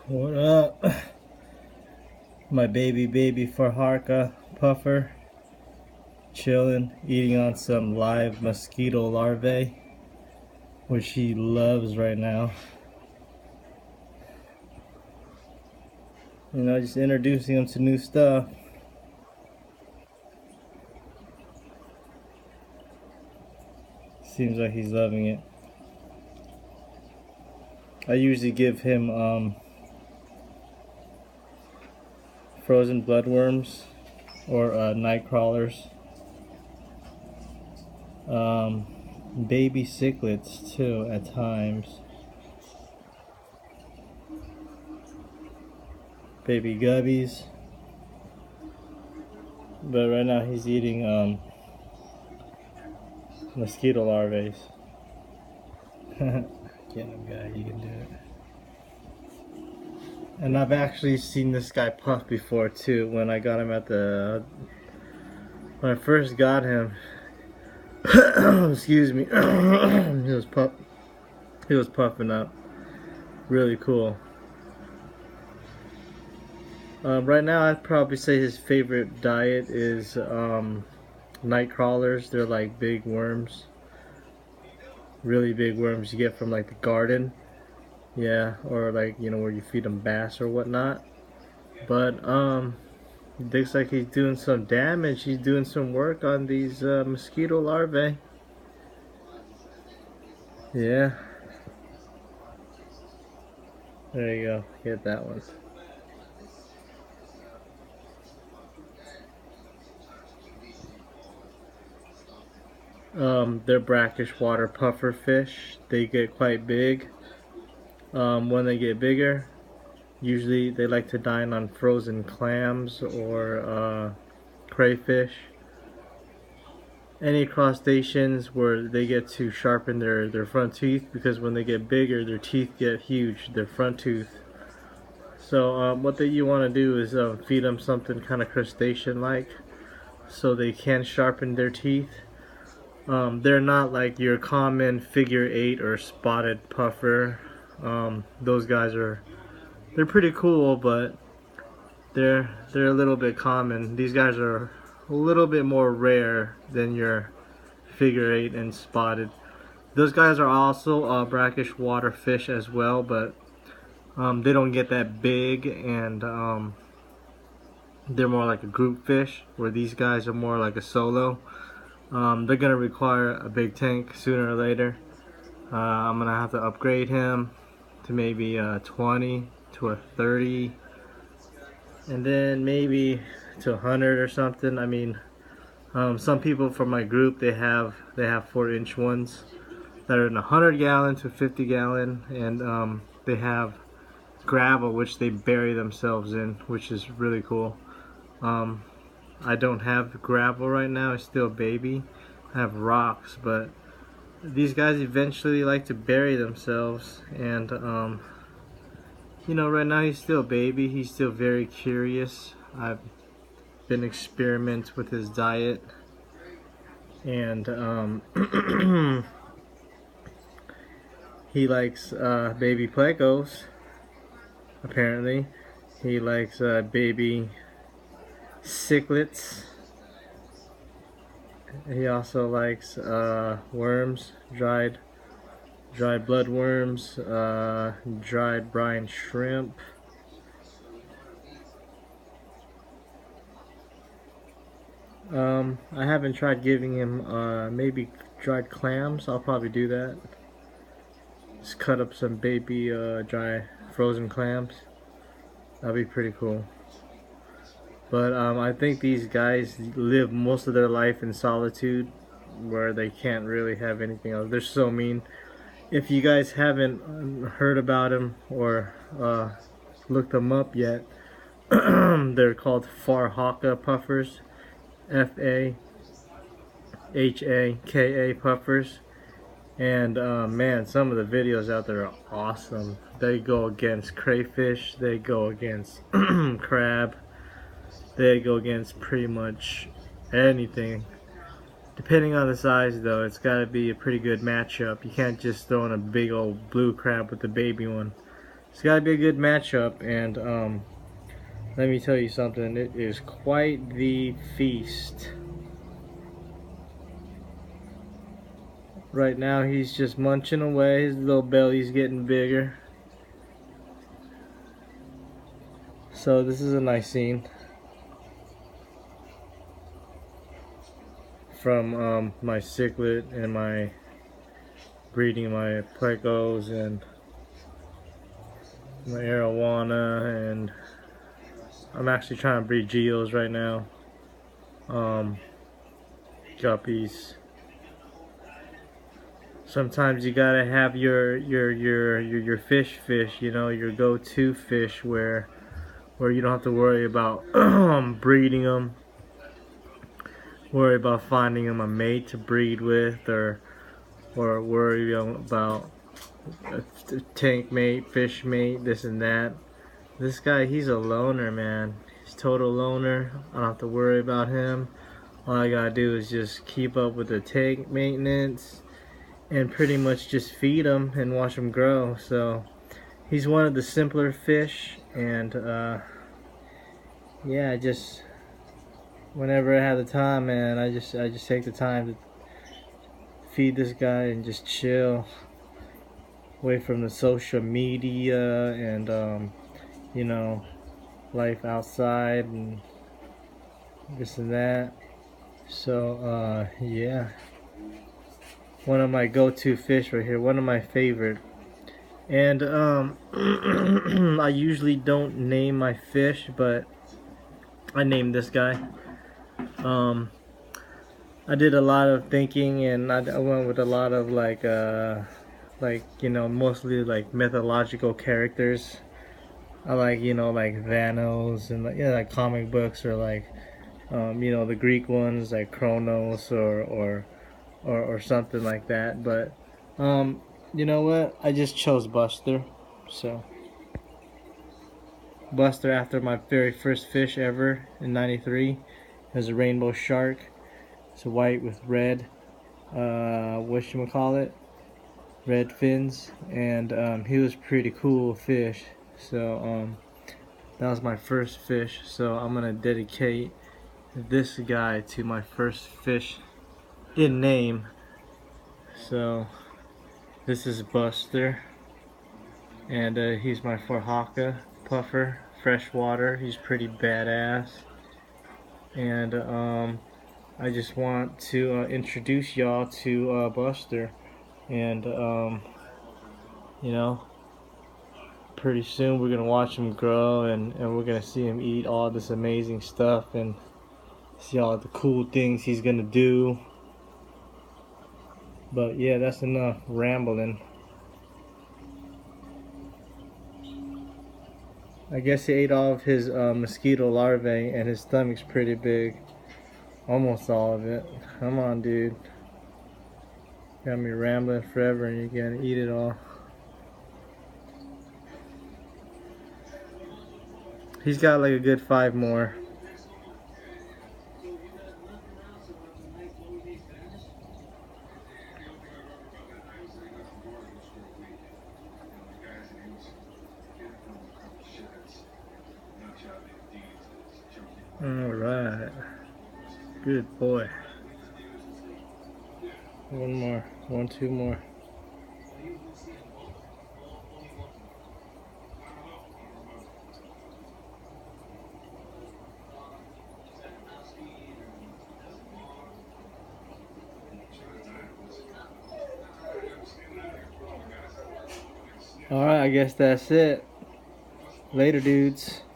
What up? My baby Fahaka puffer chilling, eating on some live mosquito larvae, which he loves right now. You know, just introducing him to new stuff. Seems like he's loving it. I usually give him frozen bloodworms or night crawlers. Baby cichlids too at times. Baby guppies. But right now he's eating mosquito larvae. Get him, guy, you can do it. And I've actually seen this guy puff before too. When I got him when I first got him, excuse me, he was puffing up. Really cool. Right now, I'd probably say his favorite diet is night crawlers. They're like big worms, really big worms you get from like the garden. Yeah, or like, you know, where you feed them bass or whatnot. But it looks like he's doing some damage. He's doing some work on these mosquito larvae. Yeah. There you go. Get that one. They're brackish water puffer fish. They get quite big. When they get bigger, usually they like to dine on frozen clams or crayfish. Any crustaceans where they get to sharpen their front teeth, because when they get bigger, their teeth get huge, their front tooth. So what you want to do is feed them something kind of crustacean-like, so they can sharpen their teeth. They're not like your common figure 8 or spotted puffer. Those guys they're pretty cool, but they're a little bit common. These guys are a little bit more rare than your figure 8 and spotted. Those guys are also brackish water fish as well, but they don't get that big, and they're more like a group fish, where these guys are more like a solo. They're gonna require a big tank sooner or later. I'm gonna have to upgrade him to maybe 20 to a 30, and then maybe to 100 or something. I mean, some people from my group, they have 4-inch ones that are in 100-gallon to 50-gallon, and they have gravel which they bury themselves in, which is really cool. I don't have gravel right now. It's still a baby. I have rocks, but these guys eventually like to bury themselves, and you know, right now he's still a baby. He's still very curious. I've been experimenting with his diet, and he likes baby plecos. Apparently he likes baby cichlids. He also likes worms, dried blood worms, dried brine shrimp. I haven't tried giving him maybe dried clams. I'll probably do that. Just cut up some baby dry frozen clams. That'd be pretty cool. But I think these guys live most of their life in solitude, where they can't really have anything else. They're so mean. If you guys haven't heard about them or looked them up yet, they're called Fahaka puffers. Fahaka puffers. And man, some of the videos out there are awesome. They go against crayfish, they go against crab, they go against pretty much anything. Depending on the size though, it's gotta be a pretty good matchup. You can't just throw in a big old blue crab with the baby one. It's got to be a good matchup, and let me tell you something. It is quite the feast. Right now, he's just munching away. His little belly's getting bigger. So this is a nice scene from my cichlid and my breeding my plecos and my arowana, and I'm actually trying to breed geos right now. Guppies. Sometimes you gotta have your fish, you know, your go-to fish where you don't have to worry about breeding them, worry about finding them a mate to breed with, or worry about a tank mate, fish mate, this and that. This guy, he's a loner, man. He's total loner. I don't have to worry about him. All I gotta do is just keep up with the tank maintenance and pretty much just feed him and watch him grow. So he's one of the simpler fish, and yeah, just whenever I have the time, man, I just take the time to feed this guy and just chill away from the social media and you know, life outside and this and that. So yeah, one of my go-to fish right here, one of my favorite. And I usually don't name my fish, but I named this guy. I did a lot of thinking, and I went with a lot of like you know, mostly like mythological characters. I like, you know, like Thanos and like, yeah, like comic books, or like you know, the Greek ones like Kronos or something like that. But you know what? I just chose Buster. So Buster, after my very first fish ever in '93, is a rainbow shark. It's white with red, whatchamacallit, red fins, and he was pretty cool fish. So that was my first fish. So I'm gonna dedicate this guy to my first fish in name. So this is Buster, and he's my Fahaka puffer, freshwater. He's pretty badass, and I just want to introduce y'all to Buster, and you know, pretty soon we're gonna watch him grow, and we're gonna see him eat all this amazing stuff and see all the cool things he's gonna do. But yeah, that's enough rambling. I guess he ate all of his mosquito larvae, and his stomach's pretty big. Almost all of it. Come on, dude. Got me rambling forever and you're gonna eat it all. He's got like a good 5 more. Alright. Good boy. One more. 1, 2 more. Alright, I guess that's it. Later, dudes.